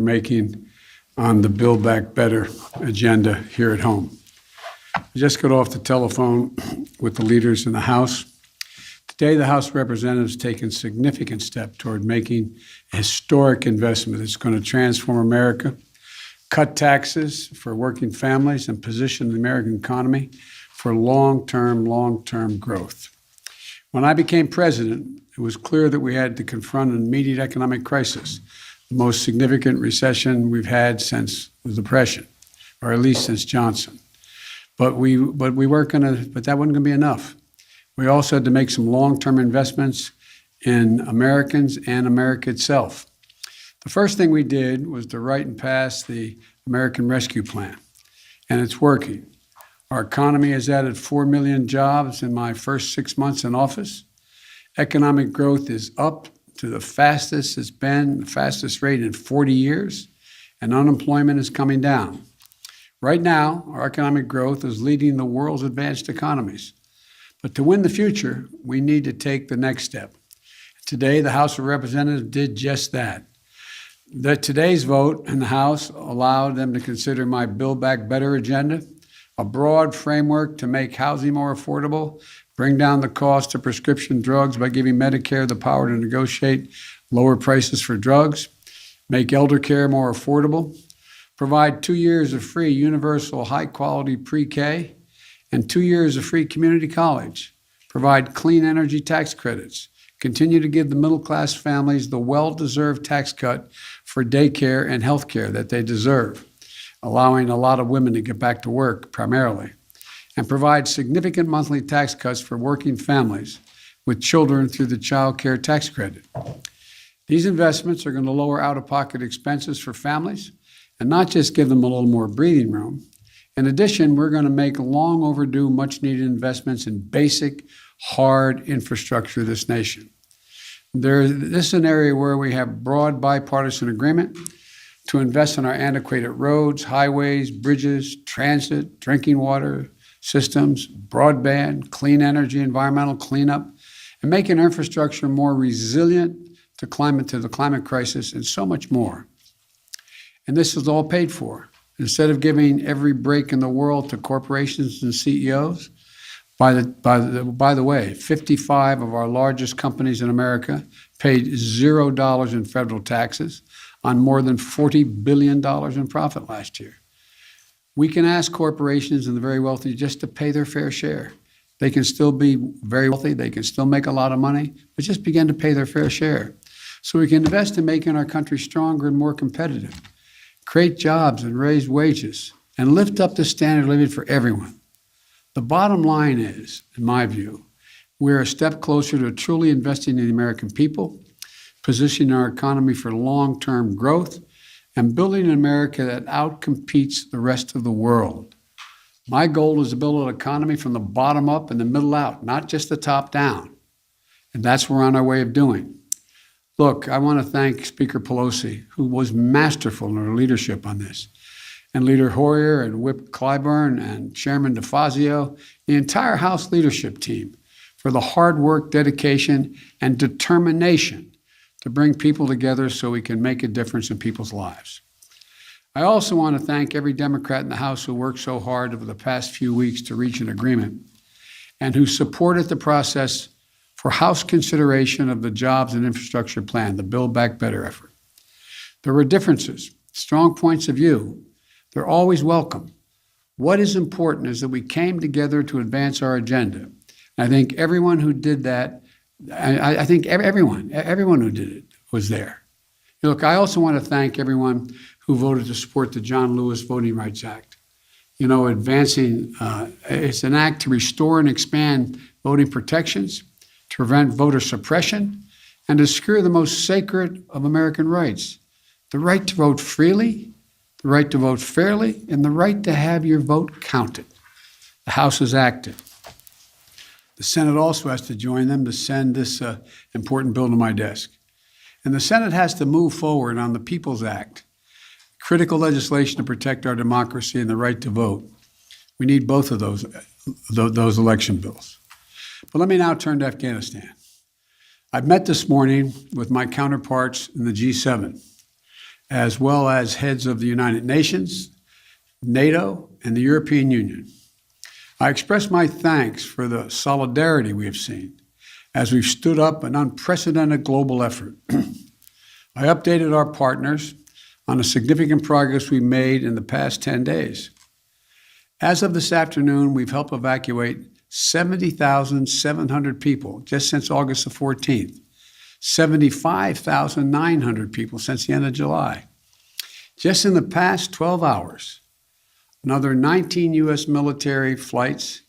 making on the Build Back Better agenda here at home. I just got off the telephone with the leaders in the House. Today, the House of Representatives has taken a significant step toward making a historic investment that's going to transform America, cut taxes for working families, and position the American economy for long-term growth. When I became president, it was clear that we had to confront an immediate economic crisis, the most significant recession we've had since the Depression, or at least since Johnson. But that wasn't going to be enough. We also had to make some long-term investments in Americans and America itself. The first thing we did was to write and pass the American Rescue Plan, and it's working. Our economy has added 4 million jobs in my first 6 months in office. Economic growth is up to the fastest it's been, the fastest rate in 40 years, and unemployment is coming down. Right now, our economic growth is leading the world's advanced economies. But to win the future, we need to take the next step. Today, the House of Representatives did just that. Today's vote in the House allowed them to consider my Build Back Better agenda, a broad framework to make housing more affordable, bring down the cost of prescription drugs by giving Medicare the power to negotiate lower prices for drugs, make elder care more affordable, provide 2 years of free universal high-quality pre-K, and 2 years of free community college, provide clean energy tax credits, continue to give the middle-class families the well-deserved tax cut for daycare and health care that they deserve, allowing a lot of women to get back to work primarily, and provide significant monthly tax cuts for working families with children through the child care tax credit. These investments are going to lower out-of-pocket expenses for families and not just give them a little more breathing room. In addition, we're going to make long overdue, much needed investments in basic, hard infrastructure of this nation. This is an area where we have broad bipartisan agreement to invest in our antiquated roads, highways, bridges, transit, drinking water systems, broadband, clean energy, environmental cleanup, and making our infrastructure more resilient to the climate crisis, and so much more. And this is all paid for. Instead of giving every break in the world to corporations and CEOs, by the way, 55 of our largest companies in America paid $0 in federal taxes on more than $40 billion in profit last year. We can ask corporations and the very wealthy just to pay their fair share. They can still be very wealthy, they can still make a lot of money, but just begin to pay their fair share. So we can invest in making our country stronger and more competitive, create jobs and raise wages, and lift up the standard of living for everyone. The bottom line is, in my view, we're a step closer to truly investing in the American people, positioning our economy for long-term growth, and building an America that outcompetes the rest of the world. My goal is to build an economy from the bottom up and the middle out, not just the top down. And that's what we're on our way of doing. Look, I want to thank Speaker Pelosi, who was masterful in her leadership on this, and Leader Hoyer and Whip Clyburn and Chairman DeFazio, the entire House leadership team, for the hard work, dedication, and determination to bring people together so we can make a difference in people's lives. I also want to thank every Democrat in the House who worked so hard over the past few weeks to reach an agreement and who supported the process for House consideration of the Jobs and Infrastructure Plan, the Build Back Better effort. There were differences, strong points of view. They're always welcome. What is important is that we came together to advance our agenda. And I think everyone who did that, I think everyone who did it was there. Look, I also want to thank everyone who voted to support the John Lewis Voting Rights Act. You know, advancing, it's an act to restore and expand voting protections, to prevent voter suppression, and to secure the most sacred of American rights, the right to vote freely, the right to vote fairly, and the right to have your vote counted. The House has acted. The Senate also has to join them to send this important bill to my desk. And the Senate has to move forward on the People's Act, critical legislation to protect our democracy and the right to vote. We need both of those election bills. But let me now turn to Afghanistan. I've met this morning with my counterparts in the G7. as well as heads of the United Nations, NATO, and the European Union. I express my thanks for the solidarity we have seen as we've stood up an unprecedented global effort. I updated our partners on the significant progress we made in the past 10 days. As of this afternoon, we've helped evacuate 70,700 people just since August the 14th, 75,900 people since the end of July. Just in the past 12 hours, another 19 U.S. military flights,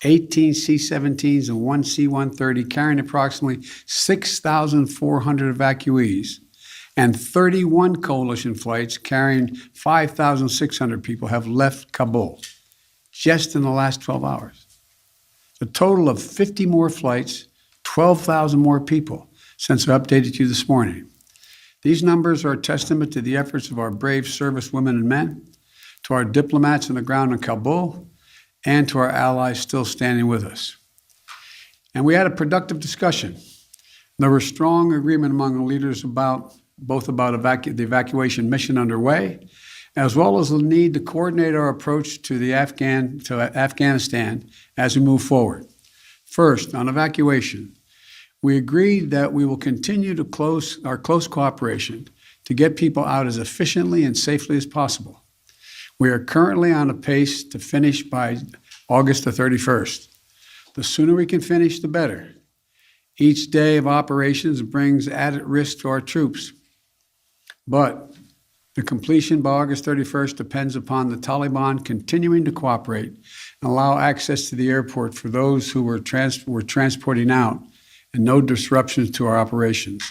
18 C-17s and 1 C-130 carrying approximately 6,400 evacuees, and 31 coalition flights carrying 5,600 people have left Kabul just in the last 12 hours. A total of 50 more flights, 12,000 more people since I updated you this morning. These numbers are a testament to the efforts of our brave service women and men, to our diplomats on the ground in Kabul, and to our allies still standing with us. And we had a productive discussion. There was strong agreement among the leaders about the evacuation mission underway, as well as the need to coordinate our approach to Afghanistan as we move forward. First, on evacuation, we agreed that we will continue to our close cooperation to get people out as efficiently and safely as possible. We are currently on a pace to finish by August the 31st. The sooner we can finish, the better. Each day of operations brings added risk to our troops, but the completion by August 31st depends upon the Taliban continuing to cooperate and allow access to the airport for those who we're transporting out and no disruptions to our operations.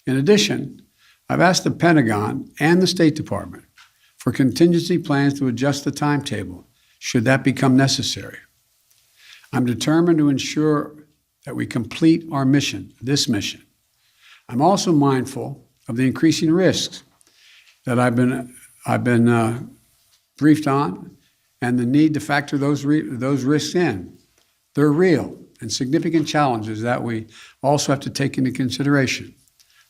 In addition, I've asked the Pentagon and the State Department for contingency plans to adjust the timetable should that become necessary. I'm determined to ensure that we complete our mission, this mission. I'm also mindful of the increasing risks that I've been briefed on, and the need to factor those risks in. They're real and significant challenges that we also have to take into consideration.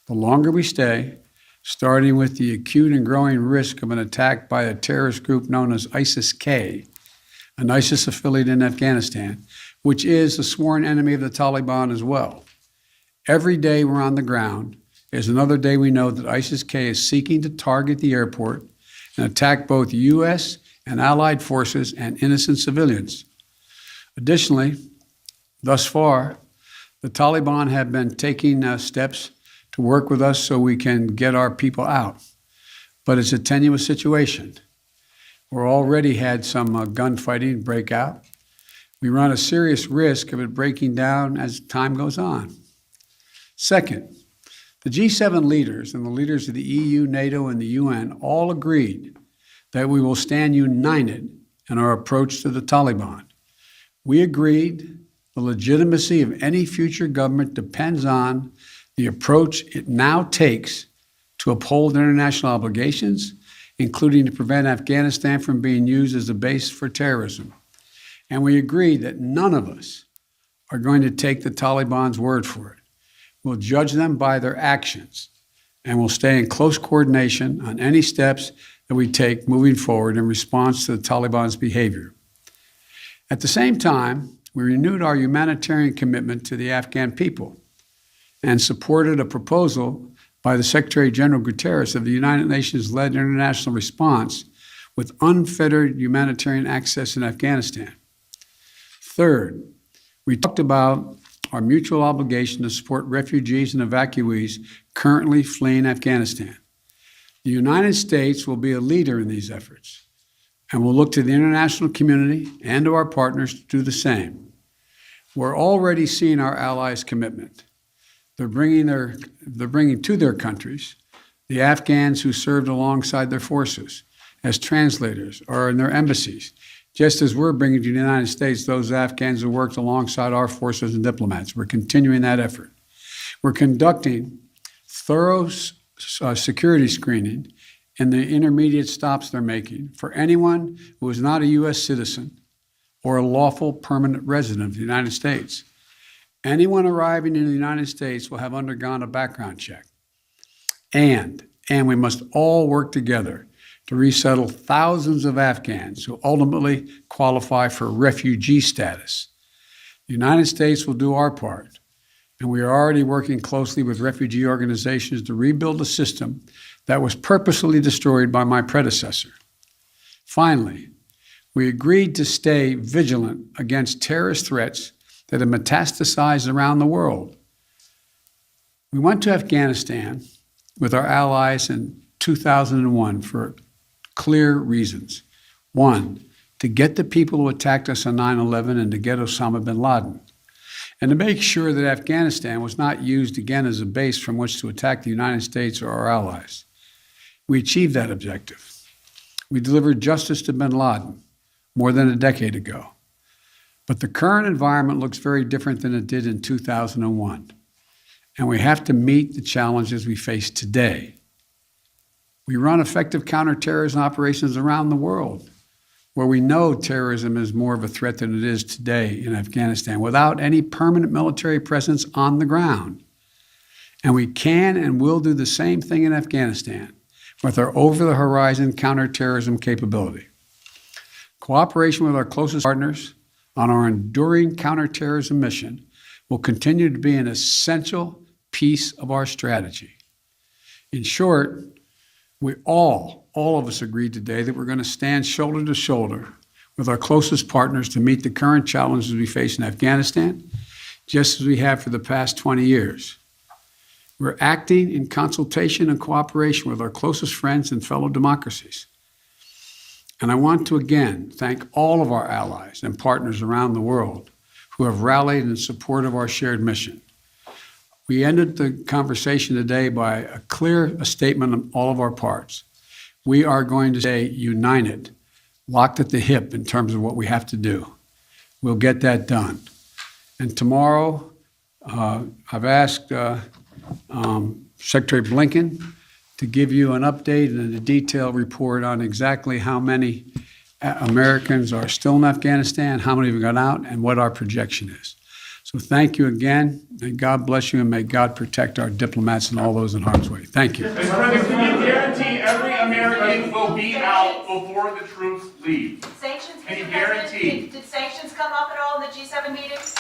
The longer we stay, starting with the acute and growing risk of an attack by a terrorist group known as ISIS-K, an ISIS affiliate in Afghanistan, which is a sworn enemy of the Taliban as well. Every day we're on the ground is another day we know that ISIS-K is seeking to target the airport and attack both U.S. and allied forces and innocent civilians. Additionally, thus far, the Taliban have been taking steps to work with us so we can get our people out. But it's a tenuous situation. We're already had some gunfighting break out. We run a serious risk of it breaking down as time goes on. Second, the G7 leaders and the leaders of the EU, NATO, and the UN all agreed that we will stand united in our approach to the Taliban. We agreed the legitimacy of any future government depends on the approach it now takes to uphold international obligations, including to prevent Afghanistan from being used as a base for terrorism. And we agreed that none of us are going to take the Taliban's word for it. We'll judge them by their actions, and we'll stay in close coordination on any steps that we take moving forward in response to the Taliban's behavior. At the same time, we renewed our humanitarian commitment to the Afghan people and supported a proposal by the Secretary General Guterres of the United Nations-led international response with unfettered humanitarian access in Afghanistan. Third, we talked about our mutual obligation to support refugees and evacuees currently fleeing Afghanistan. The United States will be a leader in these efforts, and will look to the international community and to our partners to do the same. We're already seeing our allies' commitment. They're bringing to their countries the Afghans who served alongside their forces as translators or in their embassies, just as we're bringing to the United States those Afghans who worked alongside our forces and diplomats. We're continuing that effort. We're conducting thorough security screening in the intermediate stops they're making for anyone who is not a U.S. citizen or a lawful permanent resident of the United States. Anyone arriving in the United States will have undergone a background check. And and we must all work together to resettle thousands of Afghans who ultimately qualify for refugee status. The United States will do our part, and we are already working closely with refugee organizations to rebuild a system that was purposely destroyed by my predecessor. Finally, we agreed to stay vigilant against terrorist threats that have metastasized around the world. We went to Afghanistan with our allies in 2001 for clear reasons. One, to get the people who attacked us on 9/11 and to get Osama bin Laden, and to make sure that Afghanistan was not used again as a base from which to attack the United States or our allies. We achieved that objective. We delivered justice to bin Laden more than a decade ago. But the current environment looks very different than it did in 2001. And we have to meet the challenges we face today. We run effective counterterrorism operations around the world, where we know terrorism is more of a threat than it is today in Afghanistan, without any permanent military presence on the ground. And we can and will do the same thing in Afghanistan with our over-the-horizon counterterrorism capability. Cooperation with our closest partners on our enduring counterterrorism mission will continue to be an essential piece of our strategy. In short, we all of us agreed today that we're going to stand shoulder to shoulder with our closest partners to meet the current challenges we face in Afghanistan, just as we have for the past 20 years. We're acting in consultation and cooperation with our closest friends and fellow democracies. And I want to again thank all of our allies and partners around the world who have rallied in support of our shared mission. We ended the conversation today by a clear statement on all of our parts. We are going to stay united, locked at the hip in terms of what we have to do. We'll get that done. And tomorrow, I've asked Secretary Blinken to give you an update and a detailed report on exactly how many Americans are still in Afghanistan, how many have gone out, and what our projection is. So thank you again. May God bless you, and may God protect our diplomats and all those in harm's way. Thank you. Mr. President, can you guarantee every American will be out before the troops leave? Sanctions, Can you Mr. President, guarantee? did sanctions come up at all in the G7 meetings?